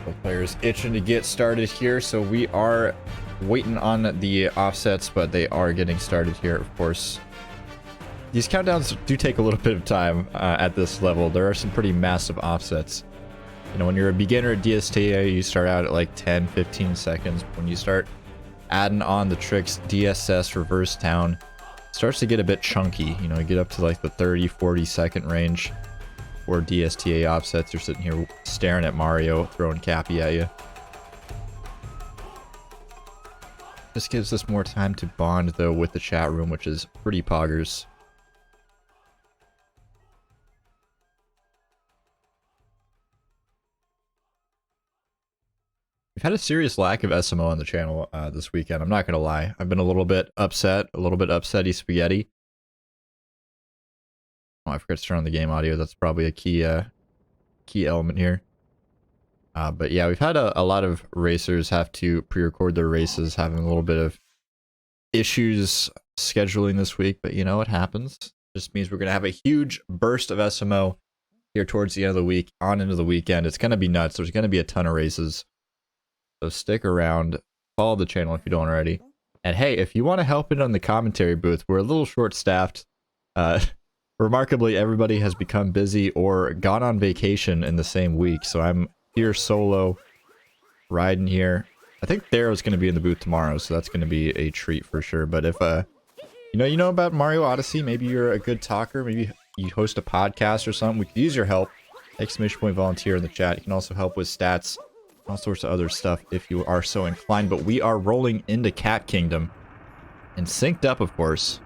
The players itching to get started here, so we are waiting on the offsets, but they are getting started here, of course. These countdowns do take a little bit of time at this level. There are some pretty massive offsets. You know, when you're a beginner at DSTA, you start out at like 10, 15 seconds. When you start adding on the tricks, DSS, reverse town, starts to get a bit chunky. You know, you get up to like the 30, 40 second range. Or DSTA offsets, you're sitting here staring at Mario, throwing Cappy at you. This gives us more time to bond, though, with the chat room, which is pretty poggers. We've had a serious lack of SMO on the channel this weekend, I'm not going to lie. I've been a little bit upsetty spaghetti. Oh, I forgot to turn on the game audio. That's probably a key element here. But yeah, we've had a lot of racers have to pre-record their races, having a little bit of issues scheduling this week. But you know, it happens. Just means we're going to have a huge burst of SMO here towards the end of the week, on into the weekend. It's going to be nuts. There's going to be a ton of races. So stick around. Follow the channel if you don't already. And hey, if you want to help in on the commentary booth, we're a little short-staffed. Remarkably, everybody has become busy or gone on vacation in the same week, so I'm here solo, riding here. I think Thero's going to be in the booth tomorrow, so that's going to be a treat for sure. But if, you know about Mario Odyssey, maybe you're a good talker, maybe you host a podcast or something, we could use your help. Exclamation point volunteer in the chat. You can also help with stats, all sorts of other stuff if you are so inclined. But we are rolling into Cat Kingdom, and synced up, of course.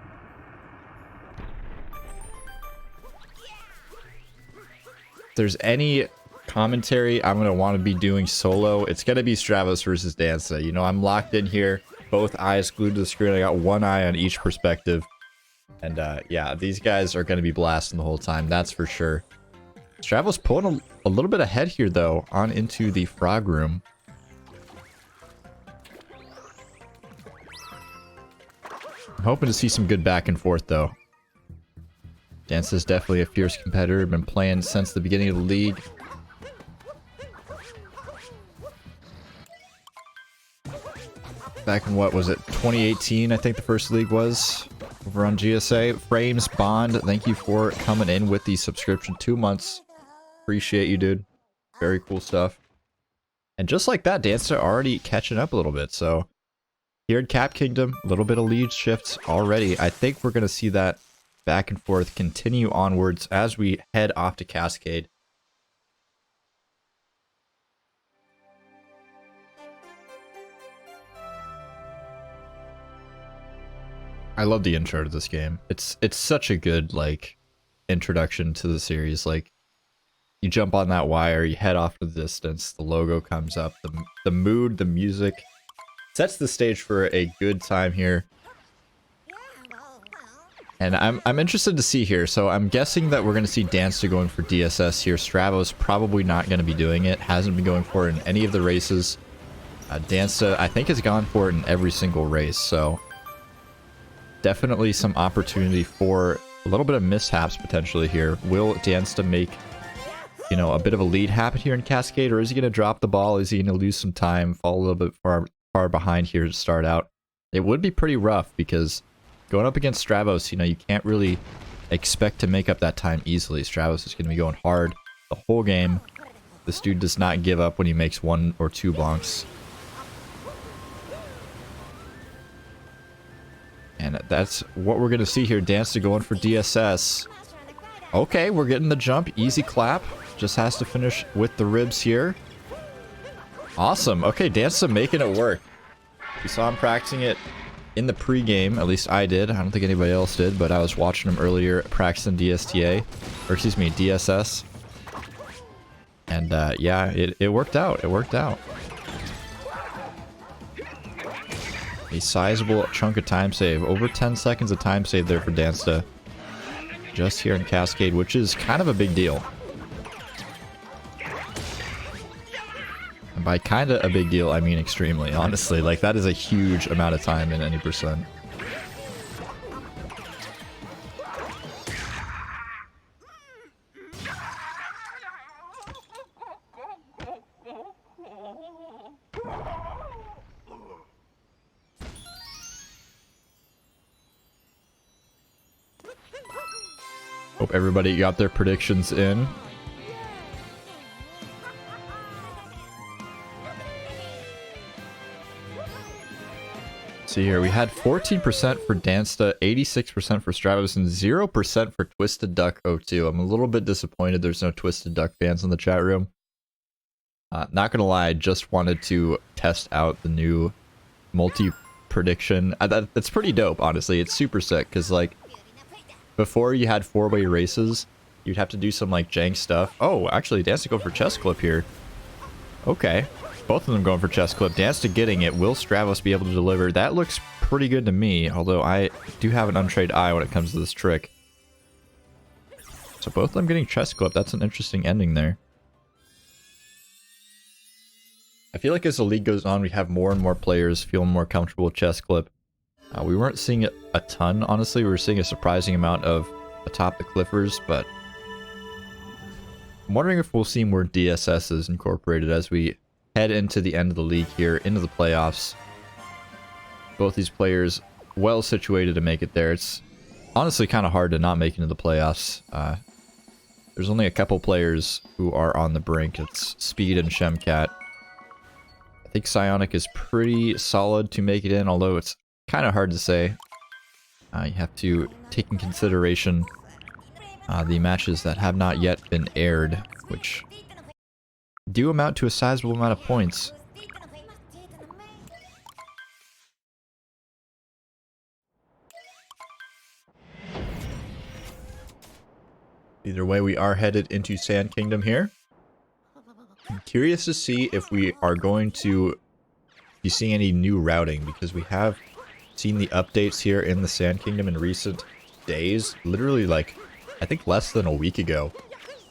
There's any commentary I'm going to want to be doing solo, it's going to be Stravos versus Dansta. You know, I'm locked in here, both eyes glued to the screen. I got one eye on each perspective. And yeah, these guys are going to be blasting the whole time, that's for sure. Stravos pulling a little bit ahead here, though, on into the frog room. I'm hoping to see some good back and forth, though. Dansta is definitely a fierce competitor, been playing since the beginning of the league. Back in, what was it, 2018, I think the first league was, over on GSA. Frames, Bond, thank you for coming in with the subscription, 2 months. Appreciate you, dude. Very cool stuff. And just like that, Dansta already catching up a little bit, so here in Cap Kingdom, a little bit of lead shifts already. I think we're going to see that back and forth continue onwards as we head off to Cascade. I love the intro to this game. It's such a good, like, introduction to the series. Like, you jump on that wire, you head off to the distance, the logo comes up, the mood, the music sets the stage for a good time here. And I'm interested to see here. So I'm guessing that we're going to see Dansta going for DSS here. Stravos probably not going to be doing it. Hasn't been going for it in any of the races. Dansta, I think, has gone for it in every single race. So definitely some opportunity for a little bit of mishaps potentially here. Will Dansta make, you know, a bit of a lead happen here in Cascade? Or is he going to drop the ball? Is he going to lose some time? Fall a little bit far behind here to start out? It would be pretty rough because going up against Stravos, you know, you can't really expect to make up that time easily. Stravos is going to be going hard the whole game. This dude does not give up when he makes 1 or 2 bonks. And that's what we're going to see here. Dansta going for DSS. Okay, we're getting the jump. Easy clap. Just has to finish with the ribs here. Awesome. Okay, Dansta making it work. We saw him practicing it in the pre-game, at least I did. I don't think anybody else did, but I was watching him earlier practicing DSTA, or excuse me, DSS. And yeah, it worked out. It worked out. A sizable chunk of time save. Over 10 seconds of time save there for Dansta. Just here in Cascade, which is kind of a big deal. And by kind of a big deal, I mean extremely, honestly. Like, that is a huge amount of time in any percent. Hope everybody got their predictions in. See here, we had 14% for Dansta, 86% for Stravos, and 0% for Twisted Duck 02. I'm a little bit disappointed there's no Twisted Duck fans in the chat room. Not gonna lie, I just wanted to test out the new multi-prediction. That's pretty dope, honestly. It's super sick, because, like, before you had 4-way races, you'd have to do some, like, jank stuff. Oh, actually, Dansta go for chest clip here. Okay. Both of them going for chest clip. Dansta getting it. Will Stravos be able to deliver? That looks pretty good to me, although I do have an untrained eye when it comes to this trick. So both of them getting chest clip. That's an interesting ending there. I feel like as the league goes on, we have more and more players feeling more comfortable with chest clip. We weren't seeing it a ton, honestly. We were seeing a surprising amount of atop the cliffers, but I'm wondering if we'll see more DSSs incorporated as we head into the end of the league here, into the playoffs. Both these players well situated to make it there. It's honestly kind of hard to not make it into the playoffs. There's only a couple players who are on the brink. It's Speed and Shemcat. I think Psionic is pretty solid to make it in, although it's kind of hard to say. You have to take in consideration the matches that have not yet been aired, which do amount to a sizable amount of points. Either way, we are headed into Sand Kingdom here. I'm curious to see if we are going to be seeing any new routing, because we have seen the updates here in the Sand Kingdom in recent days. Literally, like, I think less than a week ago.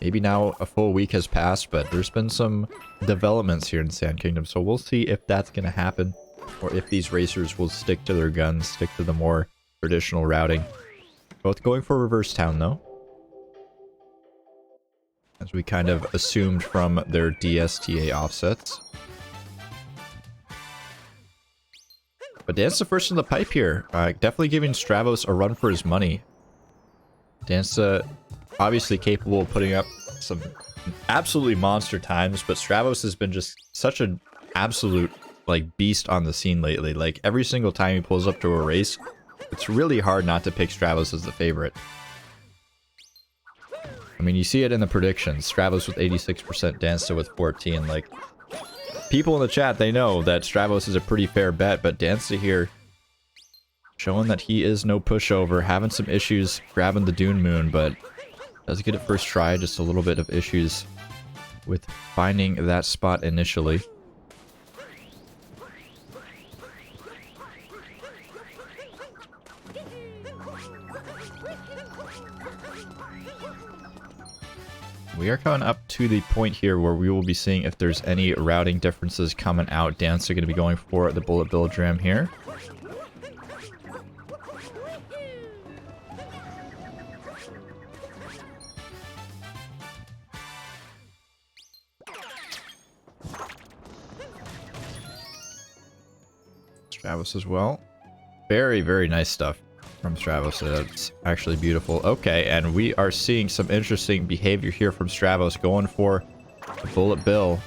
Maybe now a full week has passed, but there's been some developments here in Sand Kingdom, so we'll see if that's going to happen, or if these racers will stick to their guns, stick to the more traditional routing. Both going for Reverse Town, though, as we kind of assumed from their DSTA offsets. But Dansta first in the pipe here, definitely giving Stravos a run for his money. Dansta obviously capable of putting up some absolutely monster times, but Stravos has been just such an absolute, like, beast on the scene lately. Like, every single time he pulls up to a race, it's really hard not to pick Stravos as the favorite. I mean, you see it in the predictions. Stravos with 86%, Dansta with 14. Like, people in the chat, they know that Stravos is a pretty fair bet, but Dansta here showing that he is no pushover, having some issues grabbing the Dune Moon, but does get it first try. Just a little bit of issues with finding that spot initially. We are coming up to the point here where we will be seeing if there's any routing differences coming out. Dansta going to be going for the Bullet Bill Dram here. Stravos as well. Very, very nice stuff from Stravos. It's actually beautiful. Okay, and we are seeing some interesting behavior here from Stravos, going for the Bullet Bill.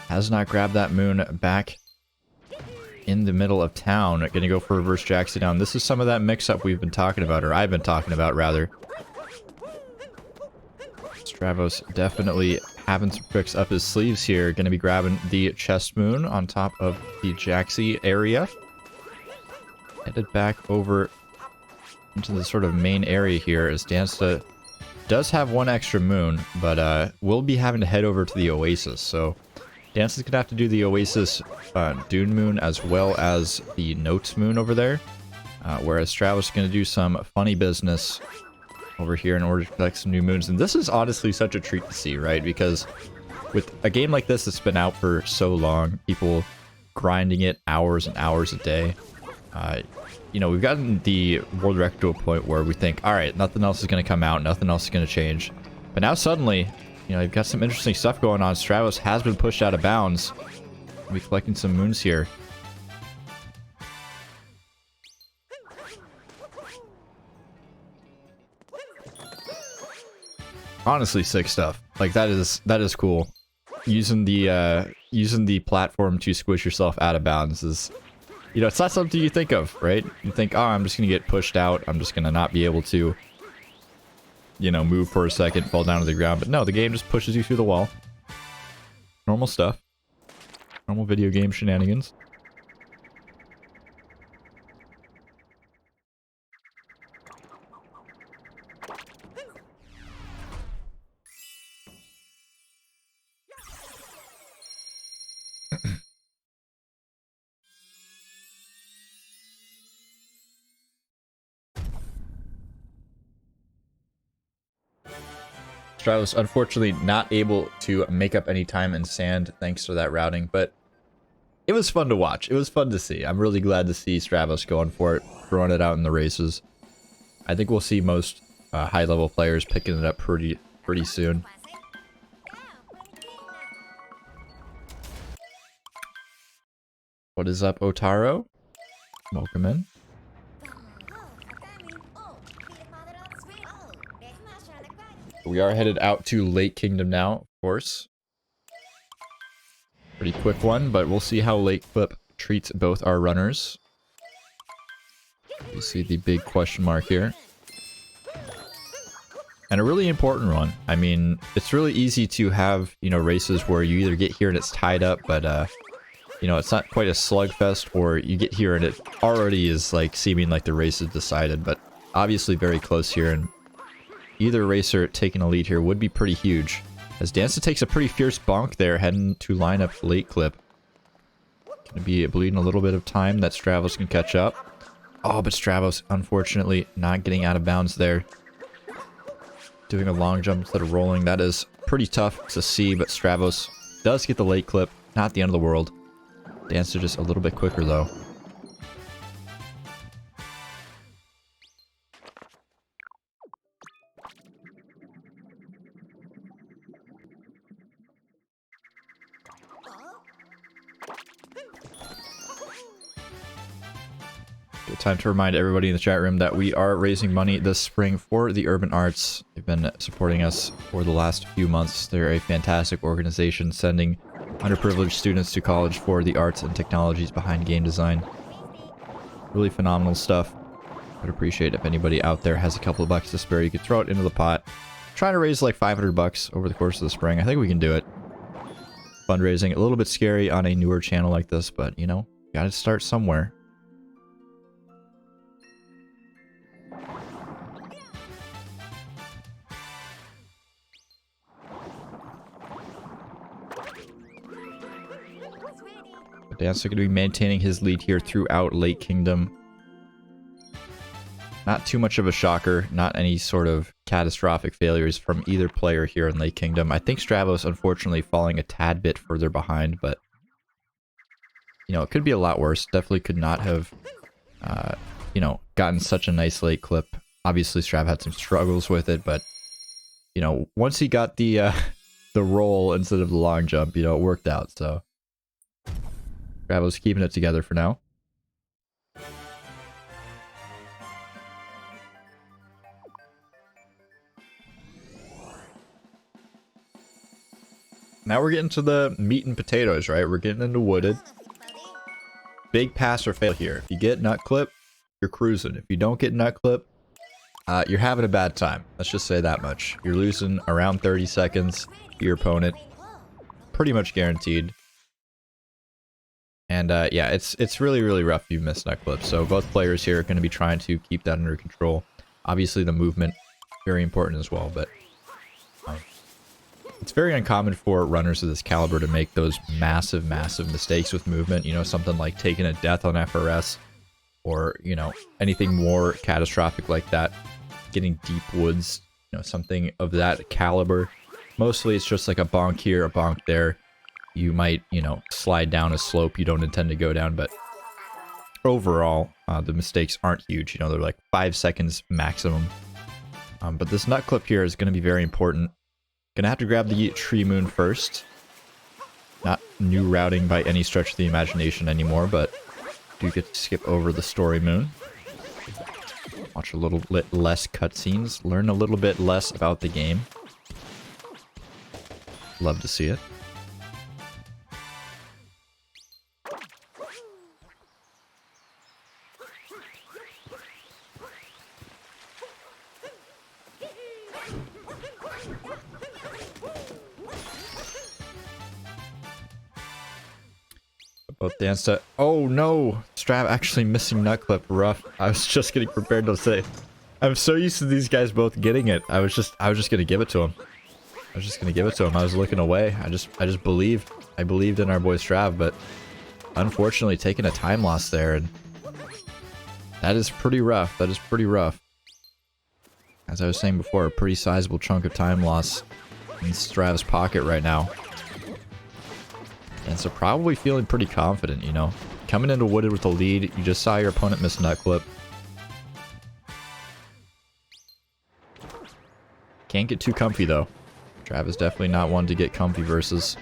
Has not grabbed that moon back in the middle of town. Gonna go for reverse Jackson down. This is some of that mix-up we've been talking about, or I've been talking about, rather. Stravos definitely having some tricks up his sleeves here. Gonna be grabbing the chest moon on top of the Jaxie area. Headed back over into the sort of main area here, as Dansta does have one extra moon, but we'll be having to head over to the Oasis. So Dansta's gonna have to do the Oasis Dune Moon as well as the Notes Moon over there, whereas Stravos is gonna do some funny business over here in order to collect some new moons. And this is honestly such a treat to see, right? Because with a game like this that's been out for so long, people grinding it hours and hours a day, you know, we've gotten the world record to a point where we think, all right, nothing else is going to come out, nothing else is going to change. But now suddenly, you know, you've got some interesting stuff going on. Stravos has been pushed out of bounds. We'll be collecting some moons here. Honestly, sick stuff. Like that is cool. Using the platform to squish yourself out of bounds is, you know, it's not something you think of, right? You think, oh, I'm just gonna get pushed out. I'm just gonna not be able to, you know, move for a second, fall down to the ground. But no, the game just pushes you through the wall. Normal stuff. Normal video game shenanigans. Stravos unfortunately not able to make up any time in sand thanks to that routing, but it was fun to watch. It was fun to see. I'm really glad to see Stravos going for it, throwing it out in the races. I think we'll see most high-level players picking it up pretty soon. What is up, Otaro? Welcome in. We are headed out to Lake Kingdom now, of course. Pretty quick one, but we'll see how Lake Flip treats both our runners. You see the big question mark here. And a really important one. I mean, it's really easy to have, you know, races where you either get here and it's tied up, but, you know, it's not quite a slugfest, or you get here and it already is, like, seeming like the race is decided, but obviously very close here, and either racer taking a lead here would be pretty huge. As Dansta takes a pretty fierce bonk there, heading to line up late clip. Gonna be bleeding a little bit of time that Stravos can catch up. Oh, but Stravos, unfortunately, not getting out of bounds there. Doing a long jump instead of rolling. That is pretty tough to see, but Stravos does get the late clip. Not the end of the world. Dansta just a little bit quicker, though. Good time to remind everybody in the chat room that we are raising money this spring for the Urban Arts. They've been supporting us for the last few months. They're a fantastic organization sending underprivileged students to college for the arts and technologies behind game design. Really phenomenal stuff. I'd appreciate if anybody out there has a couple of bucks to spare. You could throw it into the pot. Trying to raise like 500 bucks over the course of the spring. I think we can do it. Fundraising, a little bit scary on a newer channel like this, but you know, gotta start somewhere. Dansta going to be maintaining his lead here throughout Lake Kingdom. Not too much of a shocker. Not any sort of catastrophic failures from either player here in Lake Kingdom. I think Stravos, unfortunately, falling a tad bit further behind, but you know, it could be a lot worse. Definitely could not have, you know, gotten such a nice late clip. Obviously, Strav had some struggles with it, but you know, once he got the roll instead of the long jump, you know, it worked out. So Stravos keeping it together for now. Now we're getting to the meat and potatoes, right? We're getting into wooded. Big pass or fail here. If you get nut clip, you're cruising. If you don't get nut clip, you're having a bad time. Let's just say that much. You're losing around 30 seconds to your opponent. Pretty much guaranteed. And yeah, it's really, really rough if you miss nut clip. So both players here are going to be trying to keep that under control. Obviously the movement, very important as well, but it's very uncommon for runners of this caliber to make those massive, massive mistakes with movement. You know, something like taking a death on FRS, or, you know, anything more catastrophic like that. Getting deep woods, you know, something of that caliber. Mostly it's just like a bonk here, a bonk there. You might, you know, slide down a slope you don't intend to go down, but overall, the mistakes aren't huge. You know, they're like 5 seconds maximum. But this nut clip here is going to be very important. Gonna have to grab the tree moon first. Not new routing by any stretch of the imagination anymore, but do get to skip over the story moon. Watch a little bit less cutscenes, learn a little bit less about the game. Love to see it. Both Dansta. Oh no! Strav actually missing nut clip. Rough. I was just getting prepared to say. I'm so used to these guys both getting it. I was just gonna give it to him. I was looking away. I just believed. I believed in our boy Strav, but unfortunately taking a time loss there, and that is pretty rough. That is pretty rough. As I was saying before, a pretty sizable chunk of time loss in Strav's pocket right now. And so probably feeling pretty confident, you know. Coming into Wooded with a lead, you just saw your opponent miss nut clip. Can't get too comfy though. Strav is definitely not one to get comfy versus.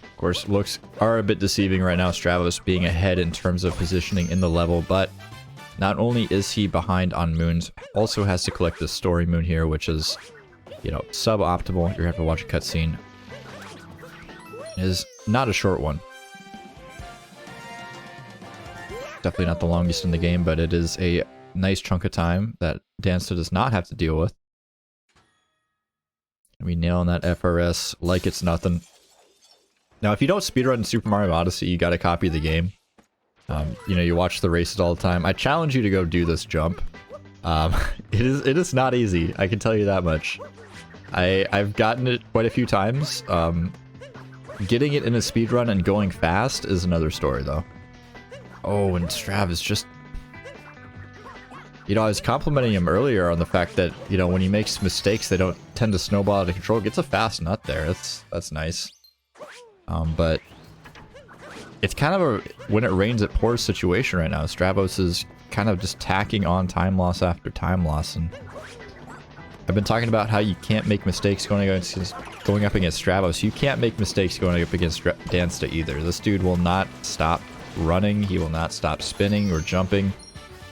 Of course, looks are a bit deceiving right now, Stravos being ahead in terms of positioning in the level, but not only is he behind on moons, also has to collect this story moon here, which is, you know, suboptimal. You're gonna have to watch a cutscene. It is not a short one. Definitely not the longest in the game, but it is a nice chunk of time that Dansta does not have to deal with. And we nail on that FRS like it's nothing. Now, if you don't speedrun Super Mario Odyssey, you gotta copy the game. You know, you watch the races all the time. I challenge you to go do this jump. It is not easy, I can tell you that much. I've gotten it quite a few times. Getting it in a speedrun and going fast is another story, though. Oh, and Strav is just... You know, I was complimenting him earlier on the fact that, you know, when he makes mistakes, they don't tend to snowball out of control. Gets a fast nut there. That's nice. But it's kind of a when it rains it pours situation right now. Stravos is kind of just tacking on time loss after time loss, and I've been talking about how you can't make mistakes going up against Stravos. You can't make mistakes going up against Dansta either. This dude will not stop running. He will not stop spinning or jumping.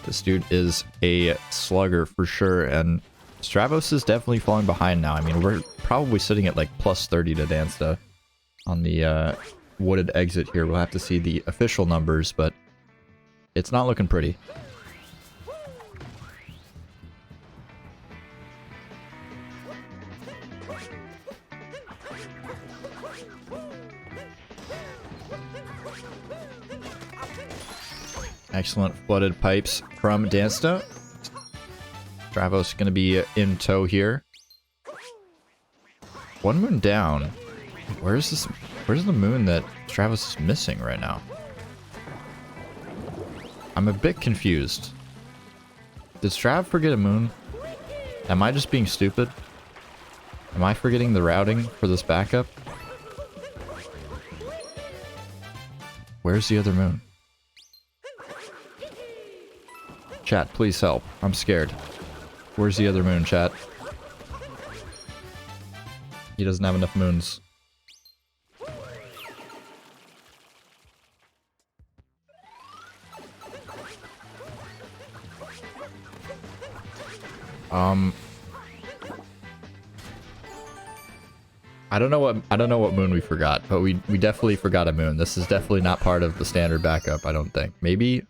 This dude is a slugger for sure, and Stravos is definitely falling behind now. I mean, we're probably sitting at like plus 30 to Dansta on the Wooded exit here. We'll have to see the official numbers, but it's not looking pretty. Excellent flooded pipes from Dansta. Stravos going to be in tow here. One moon down. Where's the moon that Stravos is missing right now? I'm a bit confused. Did Strav forget a moon? Am I just being stupid? Am I forgetting the routing for this backup? Where's the other moon? Chat, please help. I'm scared. Where's the other moon, chat? He doesn't have enough moons. I don't know what moon we forgot, but we definitely forgot a moon. This is definitely not part of the standard backup, I don't think. Maybe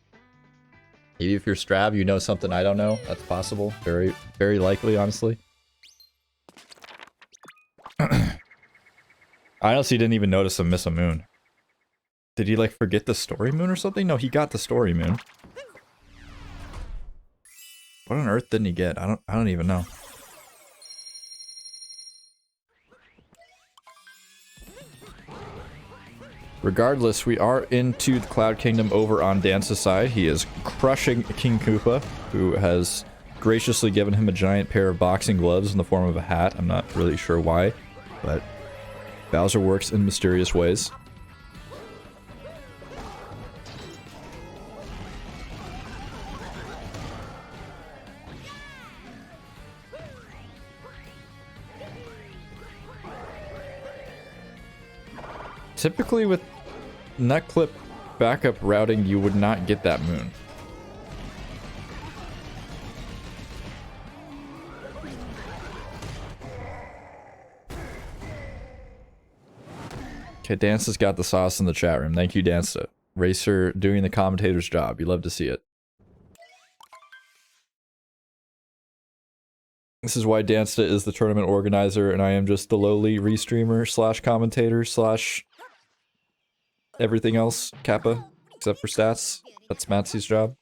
if you're Strav, you know something I don't know. That's possible. Very, very likely, honestly. I honestly didn't even notice him miss a moon. Did he like forget the story moon or something? No, he got the story moon. What on earth didn't he get? I don't even know. Regardless, we are into the Cloud Kingdom over on Dansta's side. He is crushing King Koopa, who has graciously given him a giant pair of boxing gloves in the form of a hat. I'm not really sure why, but Bowser works in mysterious ways. Typically with nut clip backup routing, you would not get that moon. Okay, Dansta's got the sauce in the chat room. Thank you, Dansta. Racer doing the commentator's job. You love to see it. This is why Dansta is the tournament organizer and I am just the lowly restreamer slash commentator slash everything else, Kappa, except for stats. That's Matsy's job.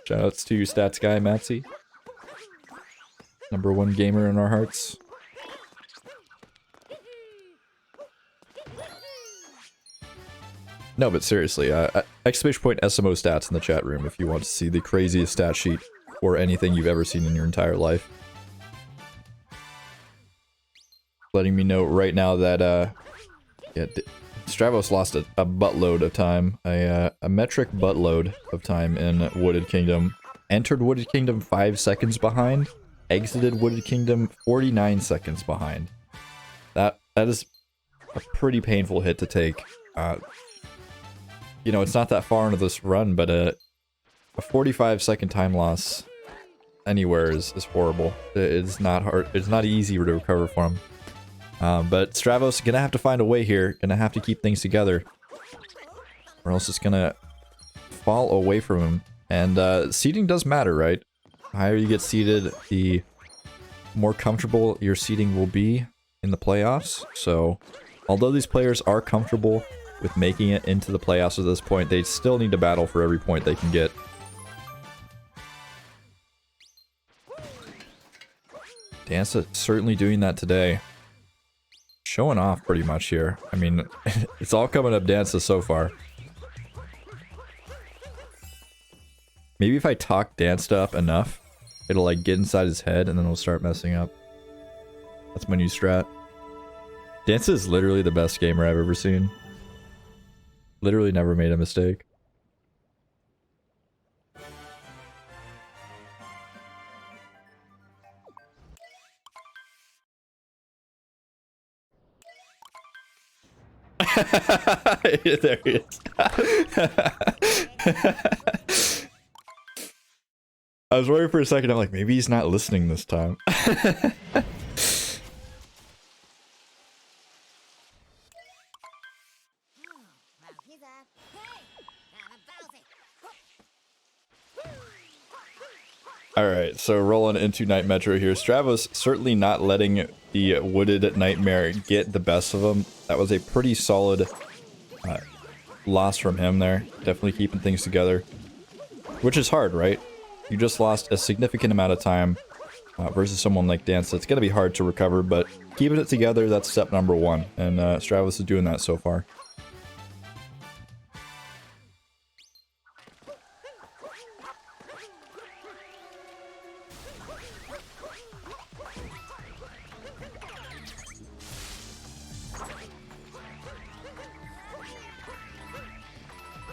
Shoutouts to you, stats guy, Matsy. #1 gamer in our hearts. No, but seriously, exclamation point SMO stats in the chat room if you want to see the craziest stat sheet or anything you've ever seen in your entire life. Letting me know right now that, yeah, Stravos lost a buttload of time, a metric buttload of time in Wooded Kingdom. Entered Wooded Kingdom 5 seconds behind, exited Wooded Kingdom 49 seconds behind. That is a pretty painful hit to take. You know, it's not that far into this run, but a 45-second time loss anywhere is horrible. It's not hard. It's not easy to recover from. But Stravos gonna have to find a way here. Gonna have to keep things together, or else it's gonna fall away from him. And seeding does matter, right? The higher you get seeded, the more comfortable your seeding will be in the playoffs. So, although these players are comfortable with making it into the playoffs at this point, they still need to battle for every point they can get. Dansta certainly doing that today. Showing off pretty much here. I mean, it's all coming up Dansta so far. Maybe if I talk Dansta up enough, it'll like get inside his head and then it'll start messing up. That's my new strat. Dansta is literally the best gamer I've ever seen. Literally never made a mistake. There he is. I was worried for a second, I'm like, maybe he's not listening this time. Alright, so rolling into Night Metro here. Stravos certainly not letting the Wooded Nightmare get the best of him. That was a pretty solid loss from him there. Definitely keeping things together. Which is hard, right? You just lost a significant amount of time versus someone like Dansta. It's going to be hard to recover, but keeping it together, that's step #1. And Stravos is doing that so far.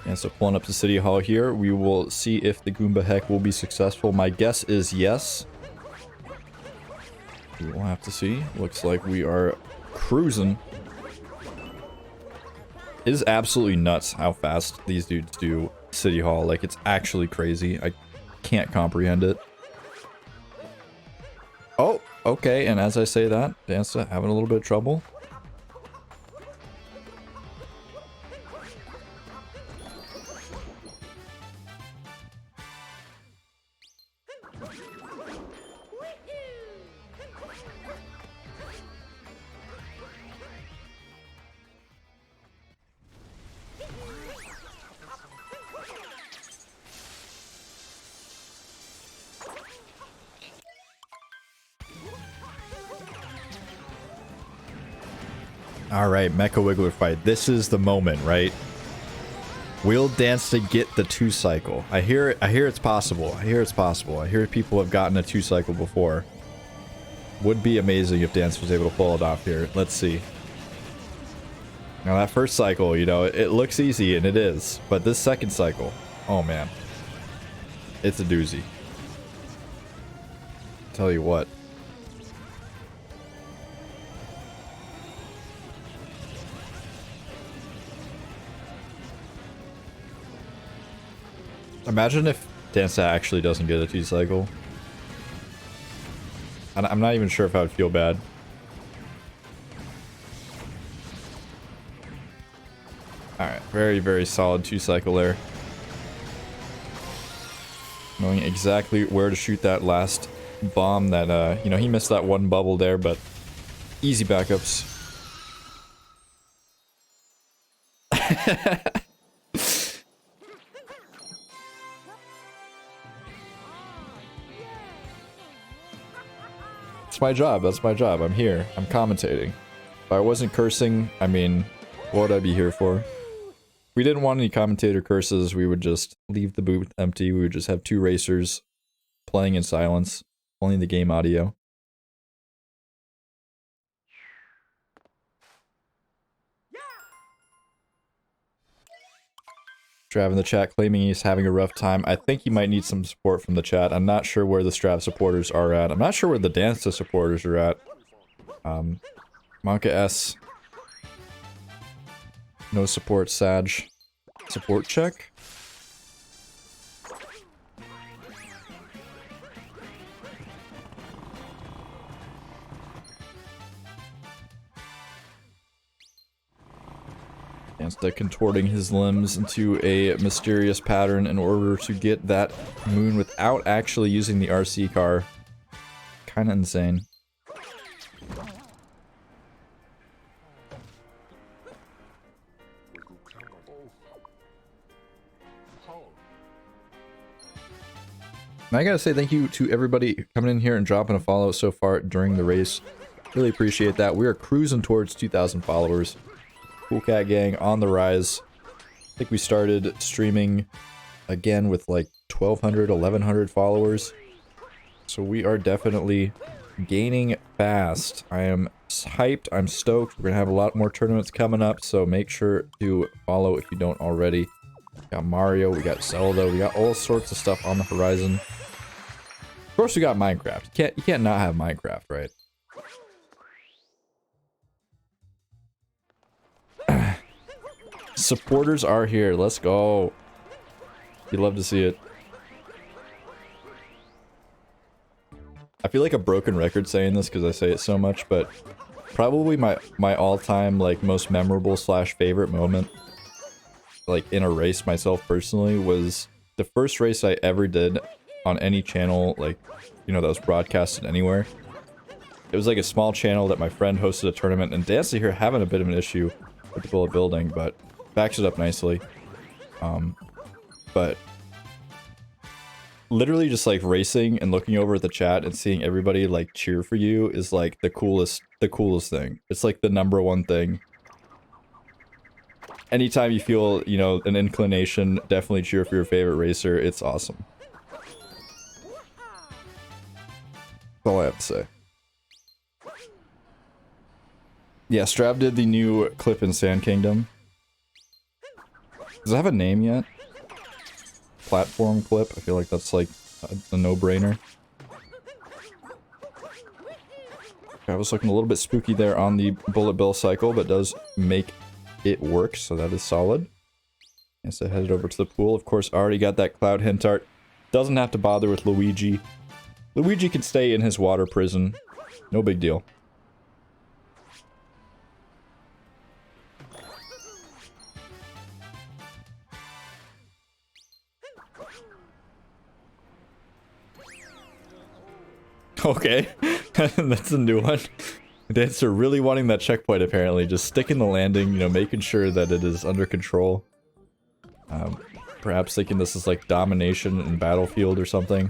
And so pulling up to City Hall here, we will see if the Goomba Heck will be successful. My guess is yes. We will have to see. Looks like we are cruising. It is absolutely nuts how fast these dudes do City Hall. Like, it's actually crazy. I can't comprehend it. Oh, okay. And as I say that, Dansta having a little bit of trouble. Alright, Mecha Wiggler fight. This is the moment, right? Will Dansta get the 2-cycle? I hear it's possible. I hear it's possible. I hear people have gotten a 2-cycle before. Would be amazing if Dansta was able to pull it off here. Let's see. Now that first cycle, you know, it looks easy, and it is. But this second cycle, oh man. It's a doozy. Tell you what. Imagine if Dansta actually doesn't get a 2-cycle. And I'm not even sure if I would feel bad. Alright, very, very solid 2-cycle there. Knowing exactly where to shoot that last bomb that, you know, he missed that one bubble there, but easy backups. It's my job, that's my job. I'm here. I'm commentating. If I wasn't cursing, I mean, what would I be here for? If we didn't want any commentator curses, we would just leave the booth empty. We would just have 2 racers playing in silence, only the game audio. Strav in the chat claiming he's having a rough time. I think he might need some support from the chat. I'm not sure where the Strav supporters are at. I'm not sure where the Dansta supporters are at. Monka S. No support, Sag. Support check? Dansta contorting his limbs into a mysterious pattern in order to get that moon without actually using the RC car. Kinda insane. And I gotta say thank you to everybody coming in here and dropping a follow so far during the race. Really appreciate that. We are cruising towards 2,000 followers. Cool Cat Gang on the rise. I think we started streaming again with like 1,200, 1,100 followers. So we are definitely gaining fast. I am hyped. I'm stoked. We're gonna have a lot more tournaments coming up, so make sure to follow if you don't already. We got Mario, we got Zelda, we got all sorts of stuff on the horizon. Of course we got Minecraft. You can't not have Minecraft, right? Supporters are here. Let's go. You'd love to see it. I feel like a broken record saying this because I say it so much, but probably my all-time like most memorable / favorite moment, like in a race myself personally, was the first race I ever did on any channel, like, you know, that was broadcasted anywhere. It was like a small channel that my friend hosted a tournament, and Dansta here having a bit of an issue with the bullet building, but backs it up nicely. But literally just like racing and looking over at the chat and seeing everybody like cheer for you is like the coolest thing. It's like the #1 thing. Anytime you feel, you know, an inclination, definitely cheer for your favorite racer. It's awesome. That's all I have to say. Yeah, Strav did the new clip in Sand Kingdom. Does it have a name yet? Platform clip? I feel like that's like a no-brainer. I was looking a little bit spooky there on the bullet bill cycle, but does make it work, so that is solid. And so headed over to the pool. Of course, already got that cloud hint art. Doesn't have to bother with Luigi. Luigi can stay in his water prison. No big deal. Okay, that's a new one. Dancer really wanting that checkpoint apparently, just sticking the landing, you know, making sure that it is under control. Perhaps thinking this is like domination in Battlefield or something.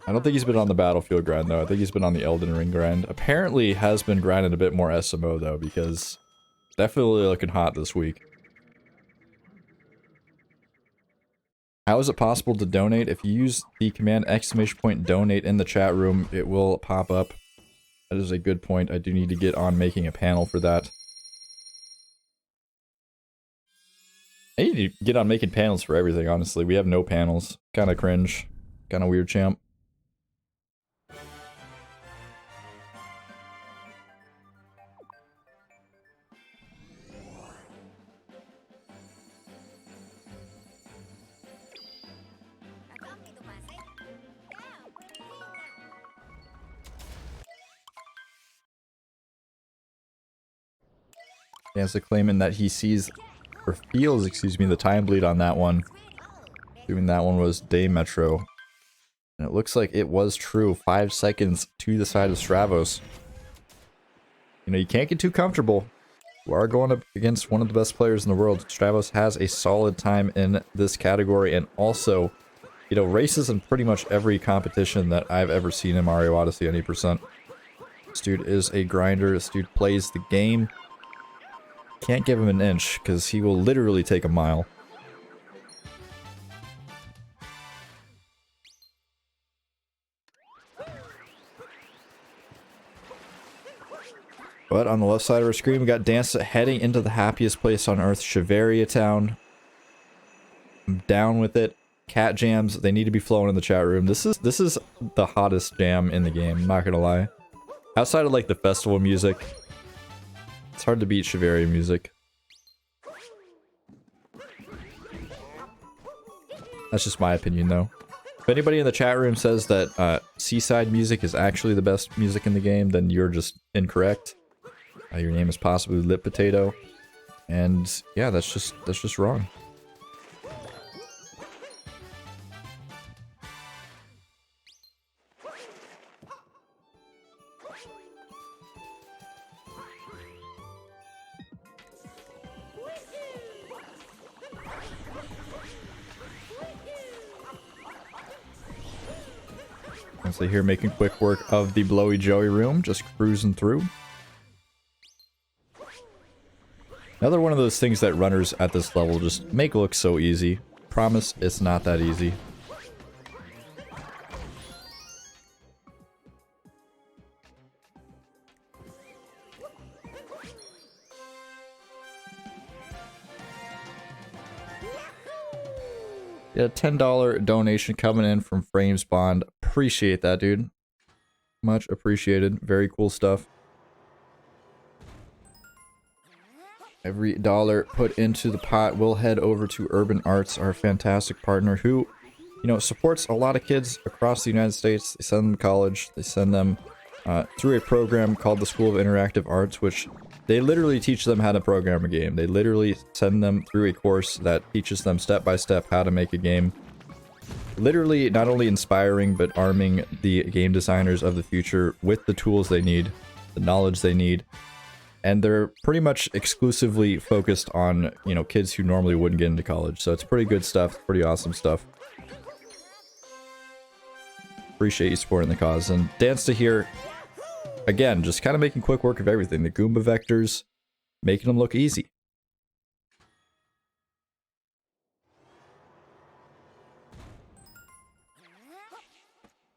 I don't think he's been on the Battlefield grind though, I think he's been on the Elden Ring grind. Apparently has been grinding a bit more SMO though, because definitely looking hot this week. How is it possible to donate? If you use the command !donate in the chat room, it will pop up. That is a good point. I do need to get on making a panel for that. I need to get on making panels for everything, honestly. We have no panels. Kinda cringe. Kinda weird, champ. Dansta claiming that he sees, or feels, excuse me, the time bleed on that one. Assuming that one was day metro. And it looks like it was true. 5 seconds to the side of Stravos. You know, you can't get too comfortable. We are going up against one of the best players in the world. Stravos has a solid time in this category, and also, you know, races in pretty much every competition that I've ever seen in Mario Odyssey any percent. This dude is a grinder. This dude plays the game. Can't give him an inch, because he will literally take a mile. But on the left side of our screen, we got Dansta heading into the happiest place on Earth, Shiveria Town. I'm down with it. Cat jams, they need to be flowing in the chat room. This is the hottest jam in the game, I'm not gonna lie. Outside of like the festival music, it's hard to beat Shiveria music. That's just my opinion though. If anybody in the chat room says that seaside music is actually the best music in the game, then you're just incorrect. Your name is possibly Lip Potato, and yeah, that's just wrong. So here making quick work of the Blowy Joey room, just cruising through. Another one of those things that runners at this level just make look so easy. Promise, it's not that easy. Yeah, $10 donation coming in from Frames Bond. Appreciate that, dude. Much appreciated. Very cool stuff. Every dollar put into the pot will head over to Urban Arts, our fantastic partner who, you know, supports a lot of kids across the United States. They send them to college. They send them through a program called the School of Interactive Arts, which they literally teach them how to program a game. They literally send them through a course that teaches them step by step how to make a game. Literally not only inspiring, but arming the game designers of the future with the tools they need, the knowledge they need. And they're pretty much exclusively focused on, you know, kids who normally wouldn't get into college. So it's pretty good stuff, pretty awesome stuff. Appreciate you supporting the cause. And Dansta here, again, just kind of making quick work of everything. The Goomba vectors, making them look easy.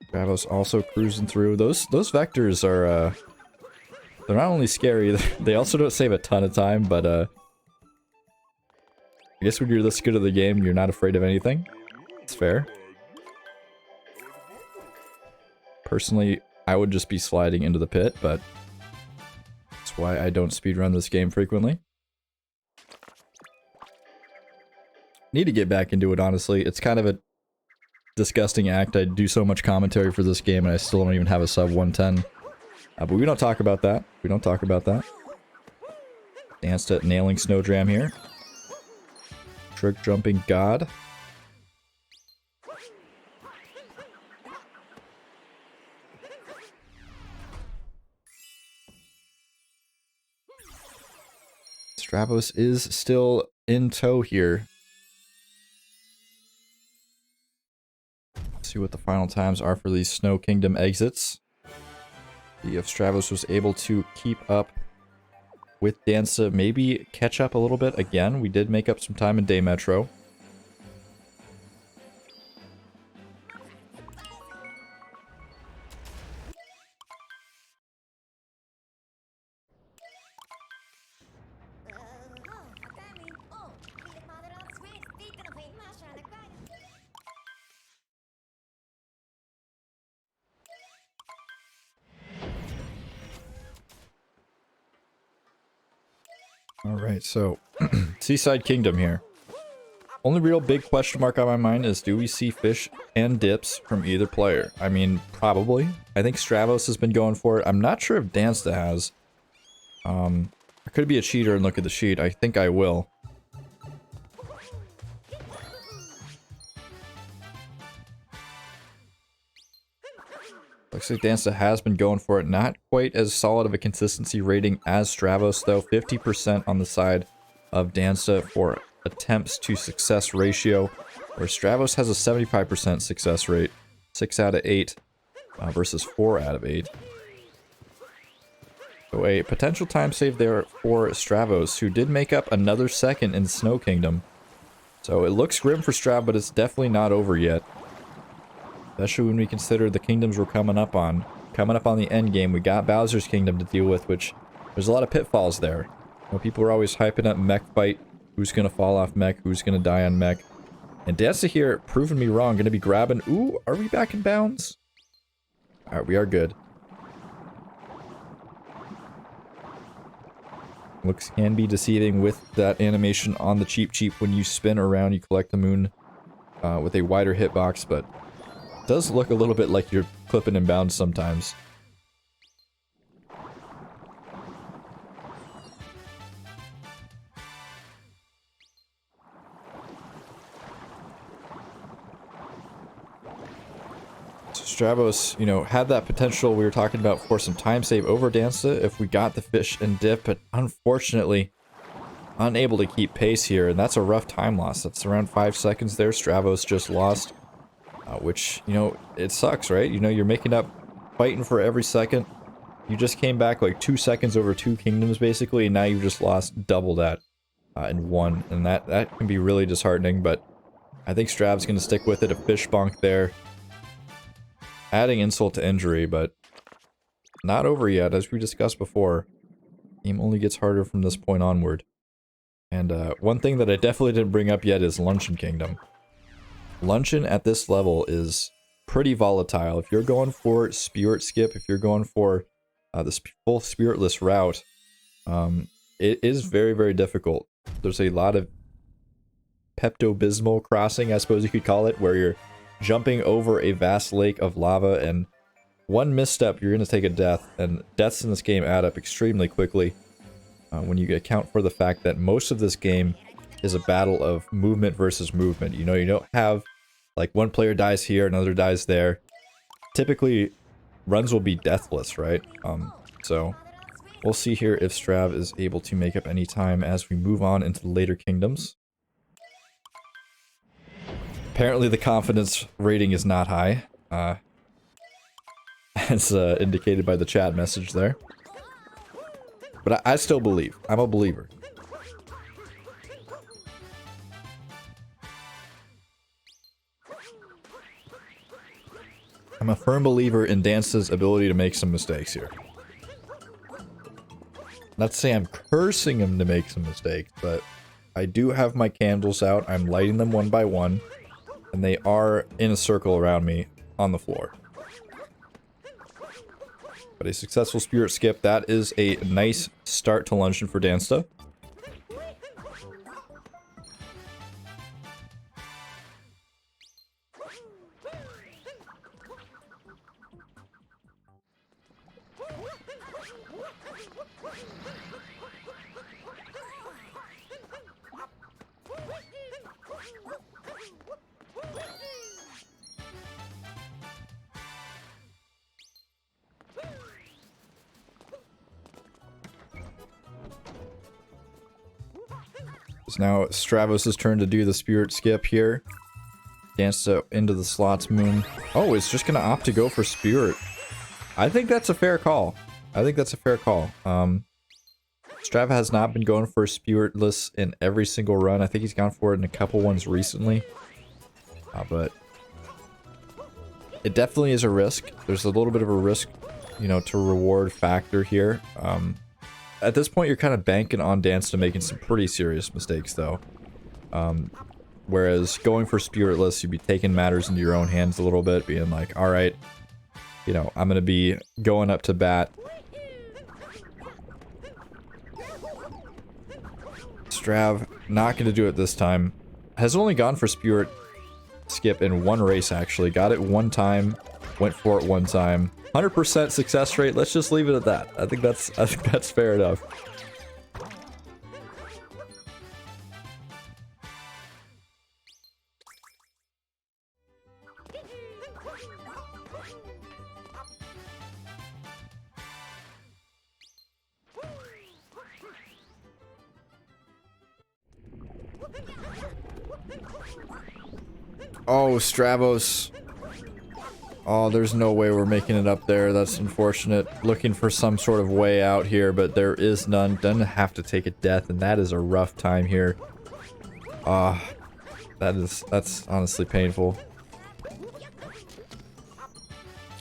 Stravos also cruising through. Those vectors are, they're not only scary, they also don't save a ton of time, but, I guess when you're this good at the game, you're not afraid of anything. It's fair. Personally, I would just be sliding into the pit, but that's why I don't speedrun this game frequently. Need to get back into it, honestly. It's kind of a disgusting act. I do so much commentary for this game, and I still don't even have a sub 110. But we don't talk about that. We don't talk about that. Dansta nailing Snowdram here. Trick jumping god. Stravos is still in tow here. Let's see what the final times are for these Snow Kingdom exits. See if Stravos was able to keep up with Dansta, maybe catch up a little bit. Again, we did make up some time in Day Metro. Alright, so Seaside Kingdom here. Only real big question mark on my mind is, do we see fish and dips from either player? I mean, probably. I think Stravos has been going for it. I'm not sure if Dansta has. I could be a cheater and look at the sheet. I think I will. Looks like Dansta has been going for it. Not quite as solid of a consistency rating as Stravos, though. 50% on the side of Dansta for attempts to success ratio, where Stravos has a 75% success rate. 6 out of 8 versus 4 out of 8. So a potential time save there for Stravos, who did make up another second in Snow Kingdom. So it looks grim for Strav, but it's definitely not over yet. Especially when we consider the kingdoms we're coming up on. Coming up on the end game, we got Bowser's Kingdom to deal with, which there's a lot of pitfalls there. You know, people are always hyping up mech fight. Who's going to fall off mech? Who's going to die on mech? And Dansta here, proving me wrong, going to be grabbing... Ooh, are we back in bounds? Alright, we are good. Looks can be deceiving with that animation on the Cheep Cheep. When you spin around, you collect the moon with a wider hitbox, but it does look a little bit like you're clipping in bounds sometimes. Stravos, you know, had that potential we were talking about for some time save over Dansta if we got the fish and dip, but unfortunately unable to keep pace here, and that's a rough time loss. That's around 5 seconds there. Stravos just lost, which, you know, it sucks, right? You know, you're making up, fighting for every second. You just came back like 2 seconds over 2 kingdoms basically, and now you've just lost double that in one, and that can be really disheartening, but I think Strav's going to stick with it. A fish bonk there. Adding insult to injury, but not over yet, as we discussed before. Game only gets harder from this point onward. And one thing that I definitely didn't bring up yet is Luncheon Kingdom. Luncheon at this level is pretty volatile. If you're going for Spirit Skip, if you're going for the full Spiritless route, it is very, very difficult. There's a lot of Pepto-Bismol crossing, I suppose you could call it, where you're jumping over a vast lake of lava, and one misstep, you're going to take a death, and deaths in this game add up extremely quickly when you account for the fact that most of this game is a battle of movement versus movement. You know, you don't have, like, one player dies here, another dies there. Typically, runs will be deathless, right? So, we'll see here if Strav is able to make up any time as we move on into the later kingdoms. Apparently the confidence rating is not high, as indicated by the chat message there. But I still believe. I'm a believer. I'm a firm believer in Dansta's ability to make some mistakes here. Not to say I'm cursing him to make some mistakes, but I do have my candles out. I'm lighting them one by one. And they are in a circle around me on the floor. But a successful Spirit Skip, that is a nice start to Luncheon for Dansta. It's now Stravos' turn to do the Spirit Skip here. Dansta into the slots moon. Oh, it's just gonna opt to go for Spirit. I think that's a fair call. I think that's a fair call. Strav has not been going for Spiritless in every single run. I think he's gone for it in a couple ones recently. But it definitely is a risk. There's a little bit of a risk, you know, to reward factor here. At this point, you're kind of banking on Dansta making some pretty serious mistakes, though. Whereas going for Spiritless, you'd be taking matters into your own hands a little bit, being like, alright, you know, I'm going to be going up to bat. Strav, not going to do it this time. Has only gone for Spirit Skip in one race, actually. Got it one time, went for it one time. 100% success rate, let's just leave it at that. I think that's fair enough. Oh, Stravos. Oh, there's no way we're making it up there. That's unfortunate. Looking for some sort of way out here, but there is none. Doesn't have to take a death, and that is a rough time here. That's honestly painful.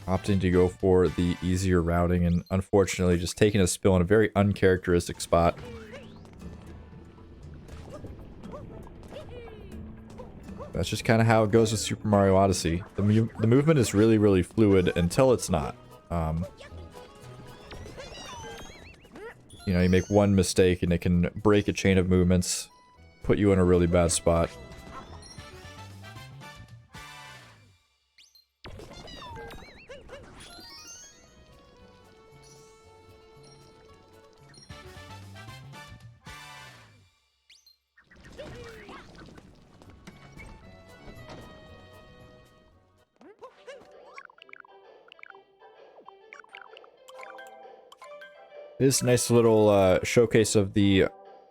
Opting to go for the easier routing, and unfortunately just taking a spill in a very uncharacteristic spot. That's just kind of how it goes with Super Mario Odyssey. The movement is really, really fluid until it's not. You know, you make one mistake and it can break a chain of movements, put you in a really bad spot. This nice little showcase of the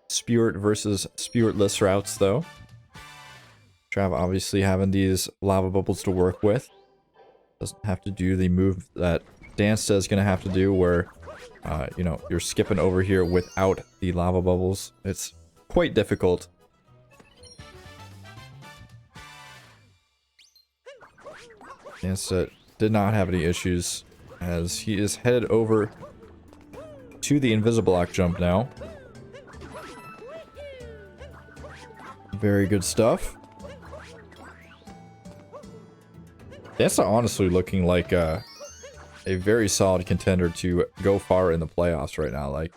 Spirit versus Spiritless routes, though. Trav obviously having these lava bubbles to work with. Doesn't have to do the move that Dansta is going to have to do where, you know, you're skipping over here without the lava bubbles. It's quite difficult. Dansta did not have any issues as he is headed over to the Invisiblock jump now. Very good stuff. Dansta honestly looking like a very solid contender to go far in the playoffs right now. Like,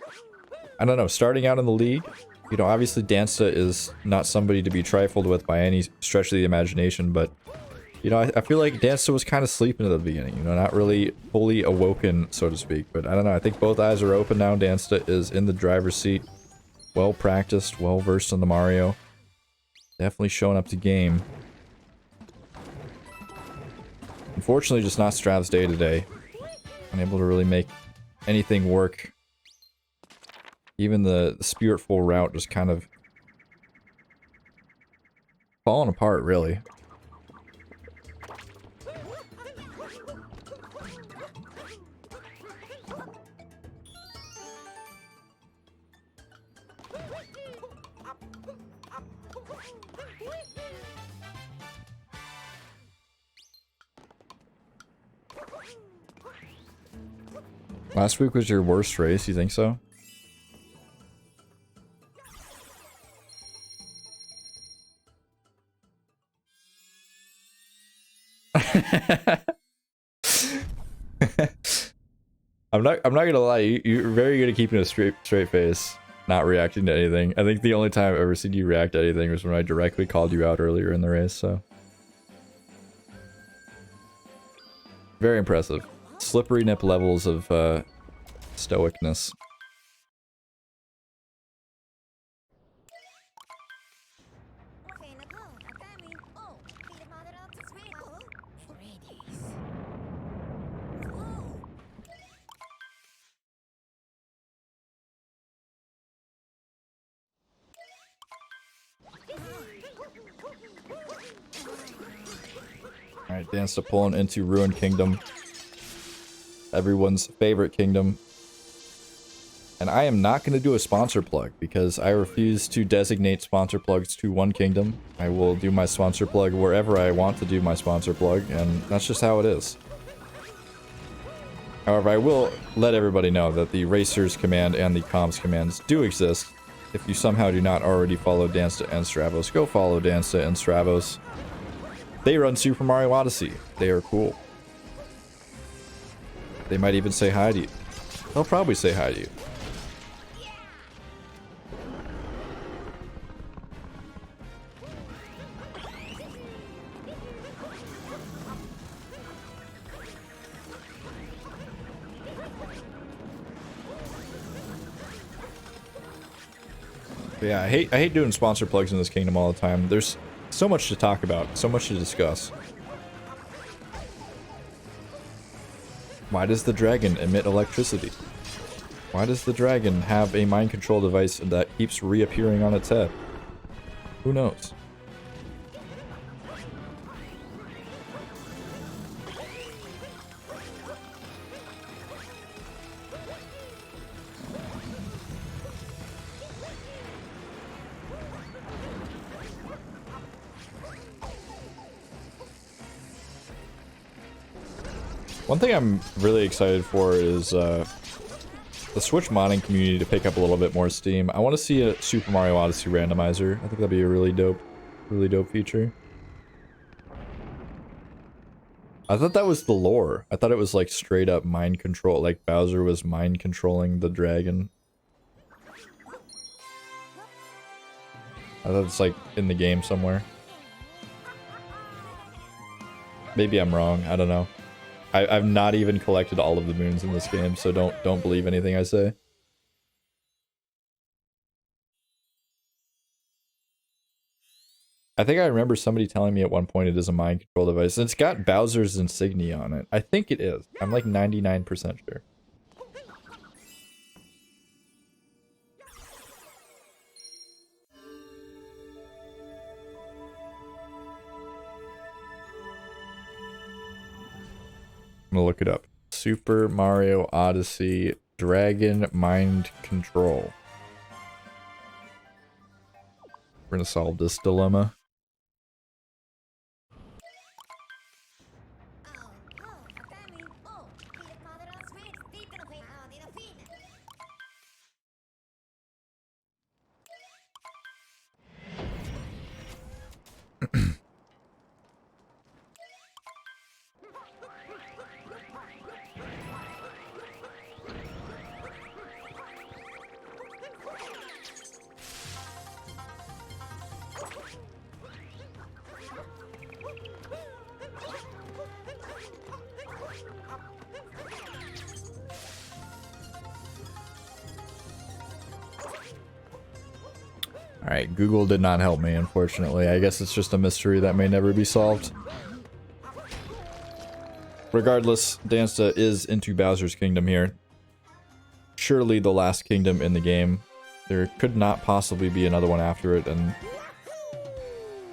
I don't know, starting out in the league, you know, obviously Dansta is not somebody to be trifled with by any stretch of the imagination, but you know, I feel like Dansta was kind of sleeping at the beginning, you know, not really fully awoken, so to speak. But I don't know, I think both eyes are open now. Dansta is in the driver's seat. Well practiced, well versed in the Mario. Definitely showing up to game. Unfortunately, just not Strav's day today. Unable to really make anything work. Even the spiritful route just kind of falling apart, really. Last week was your worst race, you think so? I'm not gonna lie, you're very good at keeping a straight face, not reacting to anything. I think the only time I've ever seen you react to anything was when I directly called you out earlier in the race, so. Very impressive. Slippery nip levels of stoicness. Alright, Dansta pulling into Ruined Kingdom. Everyone's favorite kingdom. And I am not going to do a sponsor plug because I refuse to designate sponsor plugs to one kingdom. I will do my sponsor plug wherever I want to do my sponsor plug, and that's just how it is. However, I will let everybody know that the Racers command and the Comms commands do exist. If you somehow do not already follow Dansta and Stravos, go follow Dansta and Stravos. They run Super Mario Odyssey. They are cool. They might even say hi to you. They'll probably say hi to you. But yeah, I hate doing sponsor plugs in this kingdom all the time. There's so much to talk about, so much to discuss. Why does the dragon emit electricity? Why does the dragon have a mind control device that keeps reappearing on its head? Who knows? One thing I'm really excited for is the Switch modding community to pick up a little bit more steam. I want to see a Super Mario Odyssey randomizer. I think that'd be a really dope feature. I thought that was the lore. I thought it was like straight up mind control, like Bowser was mind controlling the dragon. I thought it's like in the game somewhere. Maybe I'm wrong, I don't know. I've not even collected all of the moons in this game, so don't believe anything I say. I think I remember somebody telling me at one point it is a mind control device. And it's got Bowser's insignia on it. I think it is. I'm like 99% sure. I'm gonna look it up. Super Mario Odyssey Dragon Mind Control. We're gonna solve this dilemma. Alright, Google did not help me, unfortunately. I guess it's just a mystery that may never be solved. Regardless, Dansta is into Bowser's Kingdom here. Surely the last kingdom in the game. There could not possibly be another one after it, and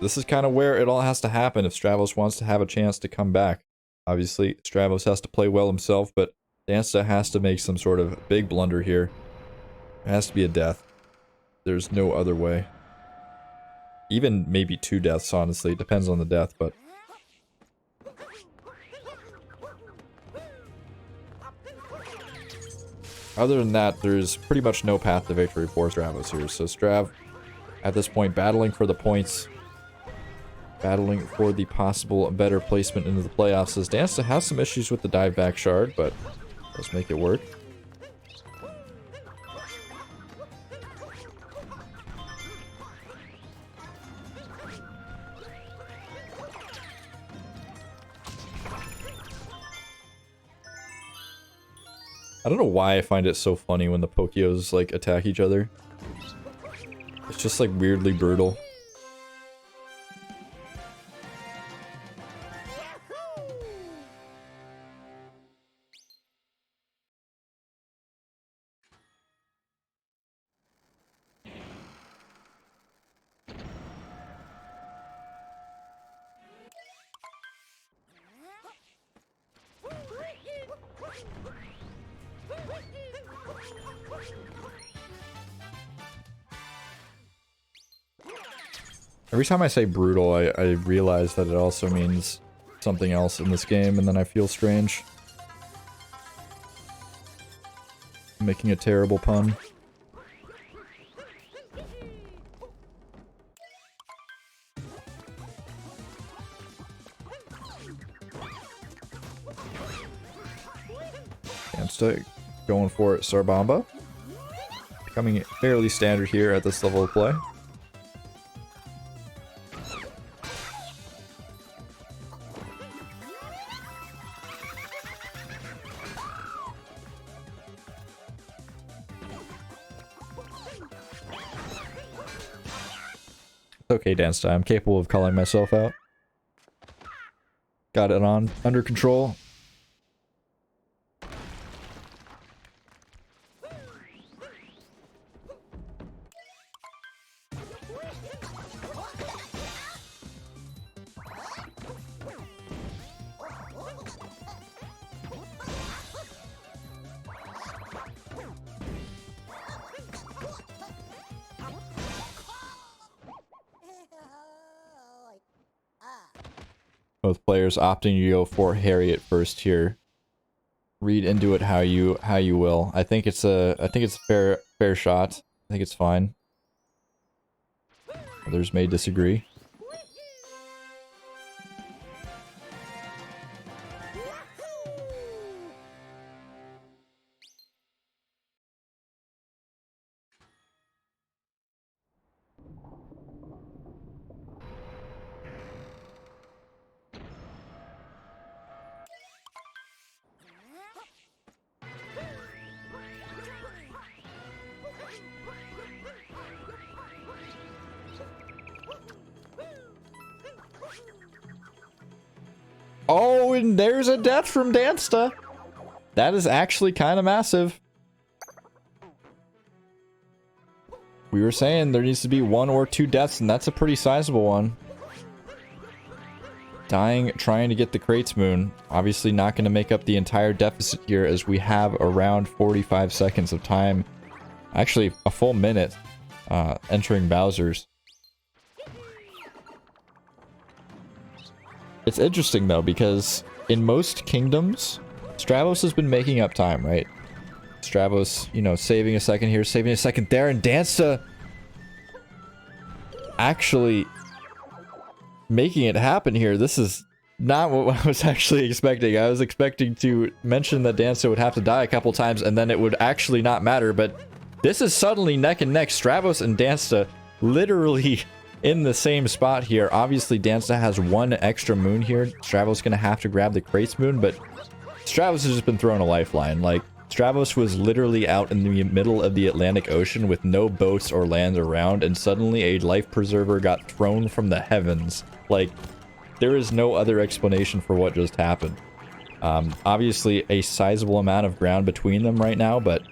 this is kind of where it all has to happen if Stravos wants to have a chance to come back. Obviously, Stravos has to play well himself, but Dansta has to make some sort of big blunder here. It has to be a death. There's no other way. Even maybe 2 deaths, honestly. It depends on the death, but... other than that, there's pretty much no path to victory for Stravos here. So Strav, at this point, battling for the points. Battling for the possible better placement into the playoffs. As Dansta has some issues with the dive back shard, but let's make it work. I don't know why I find it so funny when the Pokios, like, attack each other. It's just, like, weirdly brutal. Every time I say brutal, I realize that it also means something else in this game, and then I feel strange. I'm making a terrible pun. Dansta going for Sarbamba. Becoming fairly standard here at this level of play. Okay, Dansta, I'm capable of calling myself out. Got it under control. Both players opting to go for Harriet first here. read into it how you will. I think it's a fair shot. I think it's fine. Others may disagree. Oh, and there's a death from Dansta. That is actually kind of massive. We were saying there needs to be 1 or 2 deaths, and that's a pretty sizable one. Dying, trying to get the Crates Moon. Obviously not going to make up the entire deficit here, as we have around 45 seconds of time. Actually, a full minute entering Bowser's. It's interesting, though, because in most kingdoms, Stravos has been making up time, right? Stravos, you know, saving a second here, saving a second there, and Dansta actually making it happen here. This is not what I was actually expecting. I was expecting to mention that Dansta would have to die a couple times, and then it would actually not matter, but this is suddenly neck and neck. Stravos and Dansta literally in the same spot here. Obviously, Dansta has 1 extra moon here. Stravos gonna have to grab the Crates Moon, but Stravos has just been thrown a lifeline. Like, Stravos was literally out in the middle of the Atlantic Ocean with no boats or land around, and suddenly a life preserver got thrown from the heavens. Like, there is no other explanation for what just happened. Obviously, a sizable amount of ground between them right now, but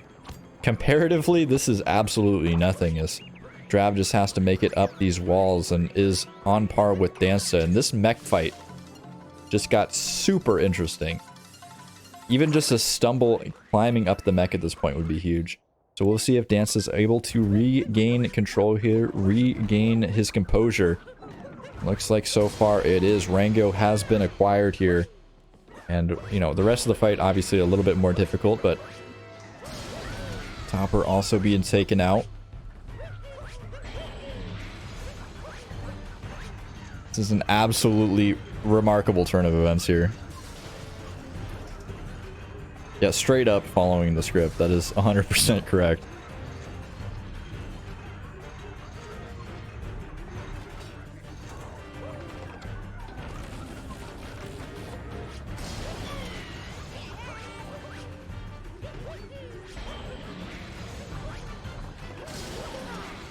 comparatively, this is absolutely nothing, as Strav just has to make it up these walls and is on par with Dansta. And this mech fight just got super interesting. Even just a stumble climbing up the mech at this point would be huge. So we'll see if Dansta's able to regain control here, regain his composure. Looks like so far it is. Rango has been acquired here. And, you know, the rest of the fight obviously a little bit more difficult, but Topper also being taken out. This is an absolutely remarkable turn of events here. Yeah, straight up following the script. That is 100% correct.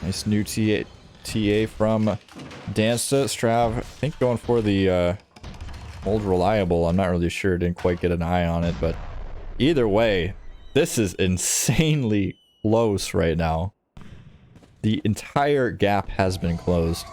Nice new TA from Dansta. Strav, I think going for the old reliable. I'm not really sure. Didn't quite get an eye on it, but either way, this is insanely close right now. The entire gap has been closed.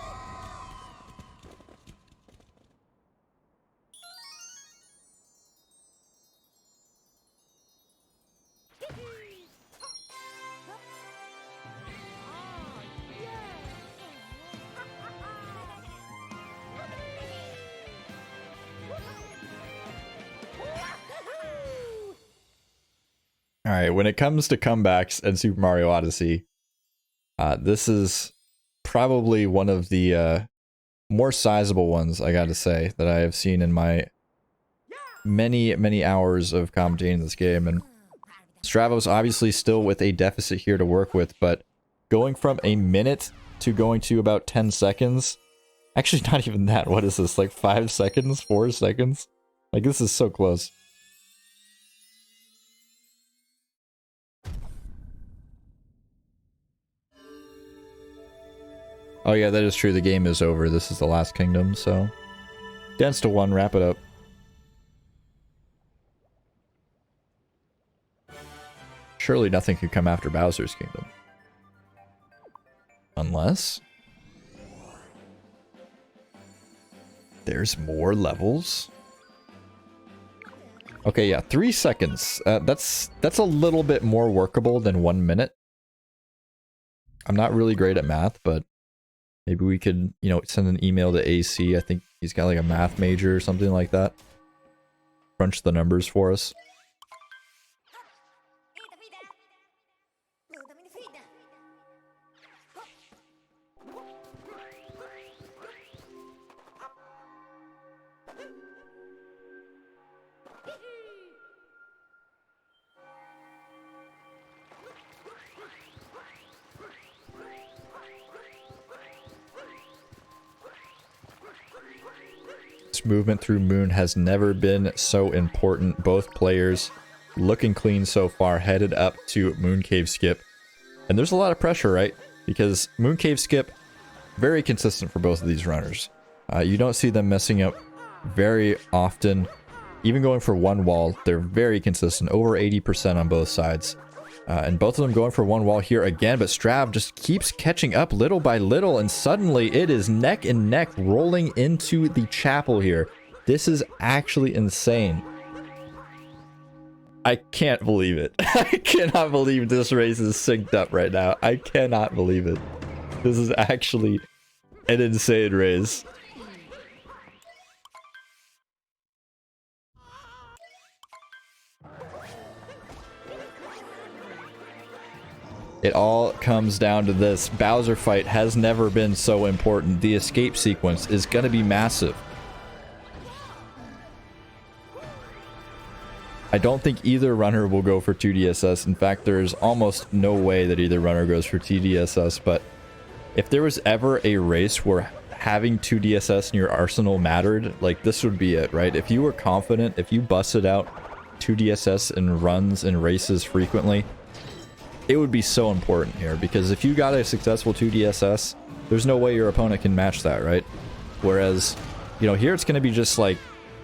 Alright, when it comes to comebacks and Super Mario Odyssey, this is probably one of the more sizable ones, I gotta say, that I have seen in my many hours of commentating this game. And Stravos obviously still with a deficit here to work with, but going from a minute to going to about 10 seconds, actually not even that, what is this, like 5 seconds, 4 seconds? Like, this is so close. Oh yeah, that is true. The game is over. This is the last kingdom, so... Dansta 1, wrap it up. Surely nothing could come after Bowser's Kingdom. Unless... there's more levels? Okay, yeah, 3 seconds. That's a little bit more workable than 1 minute. I'm not really great at math, but... maybe we could, you know, send an email to AC. I think he's got like a math major or something like that. Crunch the numbers for us. First movement through Moon has never been so important. Both players looking clean so far, headed up to Moon Cave Skip. And there's a lot of pressure, right? Because Moon Cave Skip, very consistent for both of these runners. You don't see them messing up very often. Even going for one wall, they're very consistent, over 80% on both sides. And both of them going for one wall here again, but Strav just keeps catching up little by little, and suddenly it is neck and neck rolling into the chapel here. This is actually insane. I can't believe it. I cannot believe this race is synced up right now. I cannot believe it. This is actually an insane race. It all comes down to this. Bowser fight has never been so important. The escape sequence is going to be massive. I don't think either runner will go for 2DSS. In fact, there's almost no way that either runner goes for TDSS, but if there was ever a race where having 2DSS in your arsenal mattered, like this would be it, right? If you were confident, if you busted out 2DSS in runs and races frequently, it would be so important here, because if you got a successful 2DSS, there's no way your opponent can match that, right? Whereas, you know, here it's going to be just like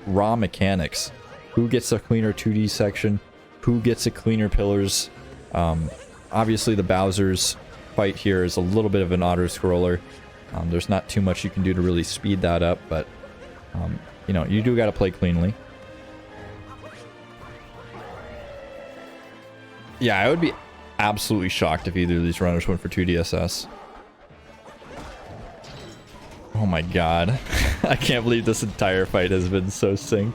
raw mechanics. Who gets a cleaner 2D section? Who gets a cleaner pillars? Obviously the Bowser's fight here is a little bit of an auto-scroller. There's not too much you can do to really speed that up, but, you know, you do got to play cleanly. Yeah, I would be absolutely shocked if either of these runners went for 2DSS. Oh my god. I can't believe this entire fight has been so synced.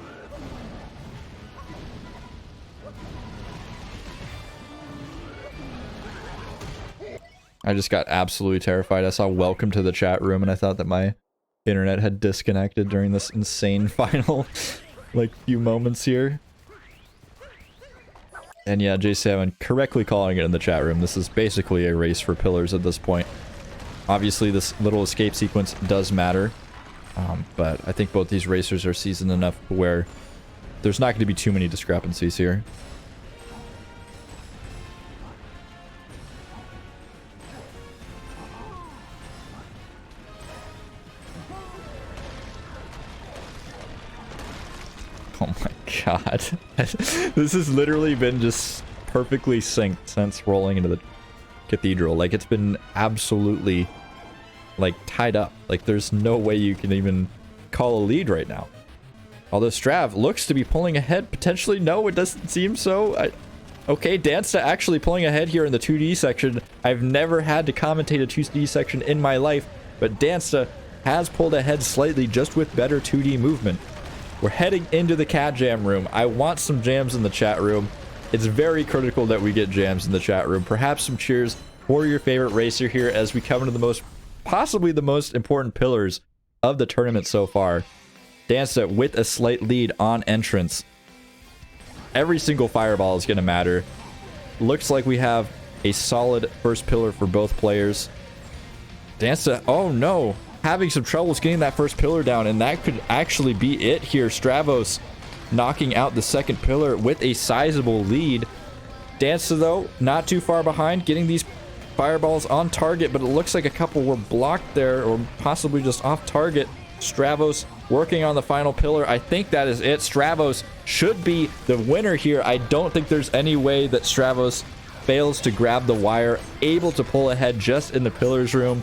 I just got absolutely terrified. I saw welcome to the chat room and I thought that my internet had disconnected during this insane final like few moments here. And yeah, J7 correctly calling it in the chat room. This is basically a race for pillars at this point. Obviously, this little escape sequence does matter. But I think both these racers are seasoned enough where there's not going to be too many discrepancies here. Oh my god. This has literally been just perfectly synced since rolling into the cathedral. Like, it's been absolutely, like, tied up. Like, there's no way you can even call a lead right now. Although Strav looks to be pulling ahead. Potentially, no, it doesn't seem so. Okay, Dansta actually pulling ahead here in the 2D section. I've never had to commentate a 2D section in my life, but Dansta has pulled ahead slightly just with better 2D movement. We're heading into the cat jam room. I want some jams in the chat room. It's very critical that we get jams in the chat room. Perhaps some cheers for your favorite racer here as we come into the possibly the most important pillars of the tournament so far. Dansta with a slight lead on entrance. Every single fireball is going to matter. Looks like we have a solid first pillar for both players. Dansta, oh no, having some troubles getting that first pillar down, and that could actually be it here. Stravos knocking out the second pillar with a sizable lead. Dansta, though, not too far behind, getting these fireballs on target, but it looks like a couple were blocked there, or possibly just off target. Stravos working on the final pillar. I think that is it. Stravos should be the winner here. I don't think there's any way that Stravos fails to grab the wire, able to pull ahead just in the pillars room.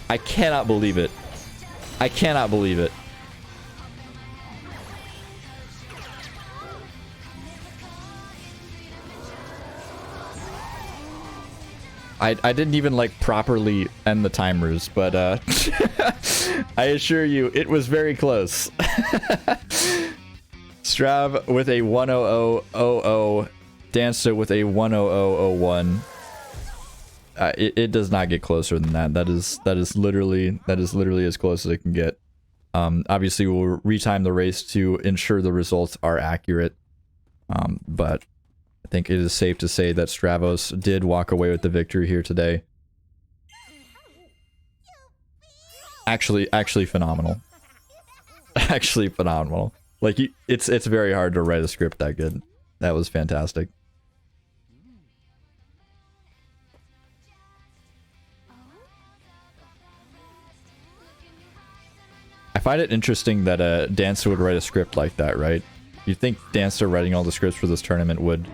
I cannot believe it. I cannot believe it. I didn't even like properly end the timers, but I assure you it was very close. Strav with a 10000, Dansta with a 10001. It does not get closer than that. That is literally as close as it can get. Obviously, we'll retime the race to ensure the results are accurate. But I think it is safe to say that Stravos did walk away with the victory here today. Actually phenomenal. actually phenomenal. Like, it's very hard to write a script that good. That was fantastic. I find it interesting that Dansta would write a script like that, right? You'd think Dansta writing all the scripts for this tournament would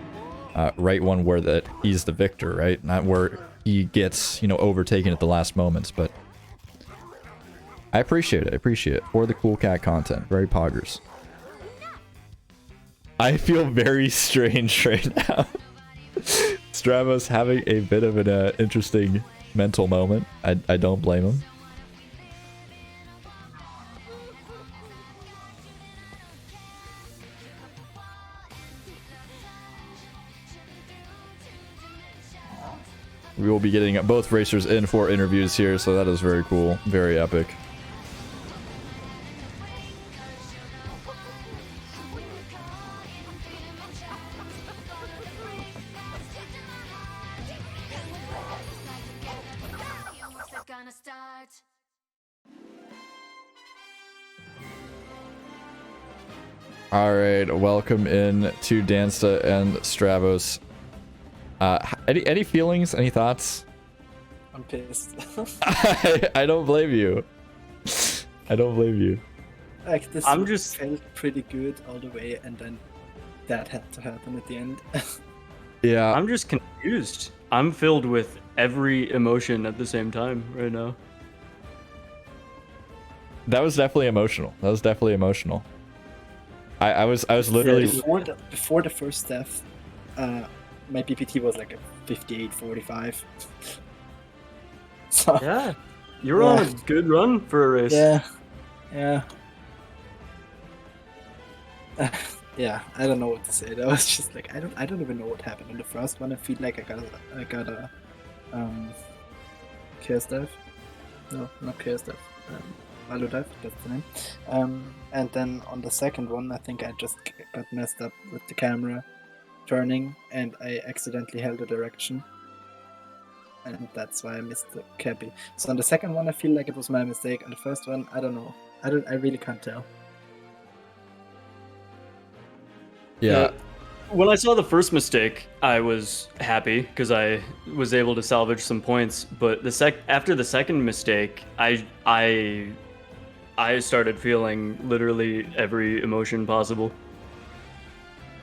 write one where that he's the victor, right? Not where he gets, you know, overtaken at the last moments, but I appreciate it. I appreciate it. For the cool cat content. Very poggers. I feel very strange right now. Stravos having a bit of an interesting mental moment. I don't blame him. We will be getting both racers in for interviews here, so that is very cool. Very epic. Alright, welcome in to Dansta and Stravos. Any feelings? Any thoughts? I'm pissed. I don't blame you. I don't blame you. Like, this felt pretty good all the way, and then that had to happen at the end. Yeah. I'm just confused. I'm filled with every emotion at the same time right now. That was definitely emotional. That was definitely emotional. I was literally before the first death, my PPT was like a 58-45. So yeah, you're on a good run for a race. Yeah. Yeah, I don't know what to say. That was just like I don't even know what happened in the first one. I feel like I got a chaos dive. No, not chaos dive. Valo dive, that's the name. And then on the second one, I think I just got messed up with the camera turning, and I accidentally held a direction, and that's why I missed the cappy. So on the second one, I feel like it was my mistake. On the first one, I don't know. I really can't tell. Yeah. When I saw the first mistake, I was happy because I was able to salvage some points. But after the second mistake, I started feeling literally every emotion possible.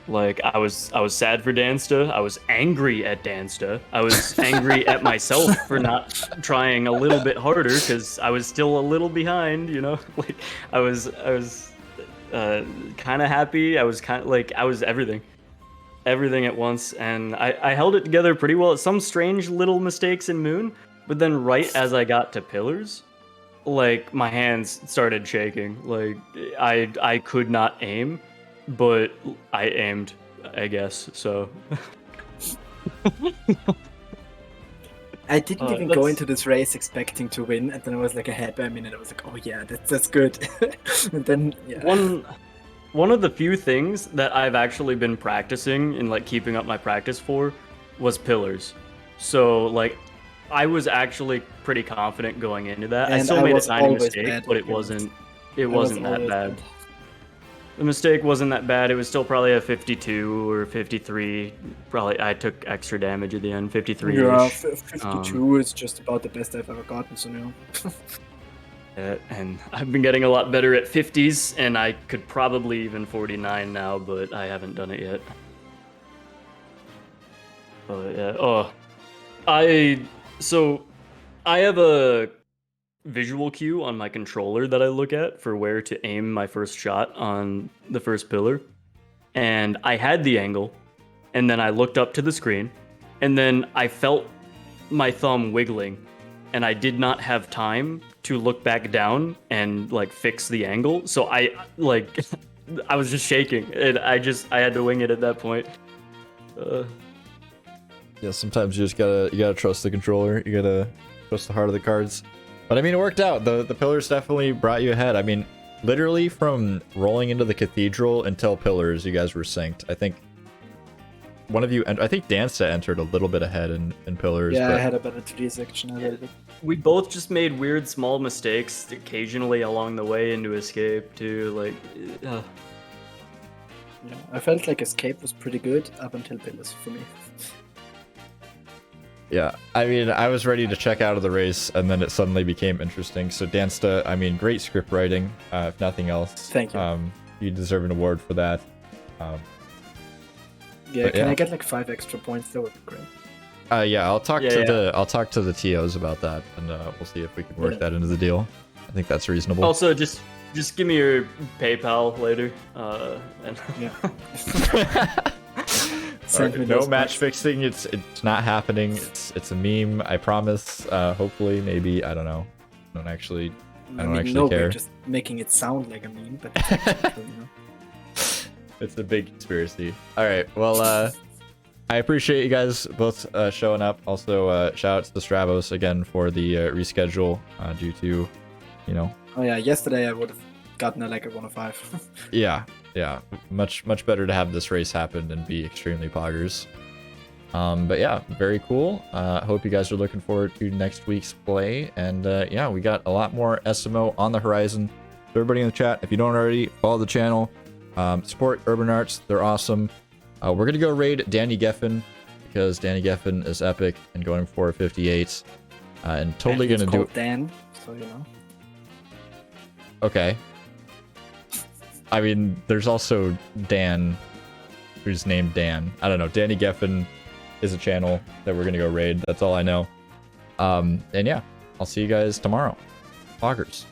Like I was sad for Dansta. I was angry at Dansta. I was angry at myself for not trying a little bit harder because I was still a little behind. You know, like I was kind of happy. I was I was everything at once, and I held it together pretty well. Some strange little mistakes in Moon, but then right as I got to Pillars, like my hands started shaking. Like I could not aim, but I aimed, I guess. So I didn't even go into this race expecting to win, and then I was like ahead by a minute. I was like, oh yeah, that's good. And then one of the few things that I've actually been practicing and like keeping up my practice for was Pillars. So like I was actually pretty confident going into that. And I still made a tiny mistake, but it wasn't that bad. The mistake wasn't that bad. It was still probably a 52 or 53. Probably I took extra damage at the end, 53-ish. Yeah, 52 is just about the best I've ever gotten, so no. And I've been getting a lot better at 50s, and I could probably even 49 now, but I haven't done it yet. So I have a visual cue on my controller that I look at for where to aim my first shot on the first pillar. And I had the angle, and then I looked up to the screen, and then I felt my thumb wiggling, and I did not have time to look back down and like fix the angle. So I was just shaking, and I had to wing it at that point. Yeah, sometimes you gotta trust the controller. You gotta trust the heart of the cards. But I mean, it worked out. The Pillars definitely brought you ahead. I mean, literally from rolling into the cathedral until Pillars, you guys were synced. I think one of you, and I think Dansta entered a little bit ahead in pillars. Yeah, but I had a better 3D section a little bit. We both just made weird small mistakes occasionally along the way into escape too. Like, Yeah, I felt like escape was pretty good up until pillars for me. yeah, I mean, I was ready to check out of the race, and then it suddenly became interesting. So Dansta, I mean, great script writing, if nothing else. Thank you. You deserve an award for that. Yeah, but can yeah. I get like 5 extra points? That would be great. Yeah, I'll talk Yeah, to yeah. I'll talk to the TOs about that, and we'll see if we can work Yeah. that into the deal. I think that's reasonable. Also, just give me your PayPal later. And Yeah. Alright, Send me no those match packs. fixing. It's not happening. It's a meme. I promise. Hopefully, maybe, I don't know. I don't actually No, care. we're just making it sound like a meme, but it's actually true, you know? It's a big conspiracy. All right. Well, I appreciate you guys both showing up. Also, shout out to the Stravos again for the reschedule due to, you know, Oh yeah, yesterday I would have gotten like a 1 of 5. yeah, much better to have this race happen and be extremely poggers. But yeah, very cool. Hope you guys are looking forward to next week's play. And yeah, we got a lot more SMO on the horizon. So everybody in the chat, if you don't already, follow the channel. Support Urban Arts. They're awesome. We're going to go raid Danny Geffen because Danny Geffen is epic and going for 58. And totally going to do... Dan, so you know. Okay. I mean, there's also Dan, who's named Dan. I don't know. Danny Geffen is a channel that we're going to go raid. That's all I know. And yeah, I'll see you guys tomorrow. Poggers.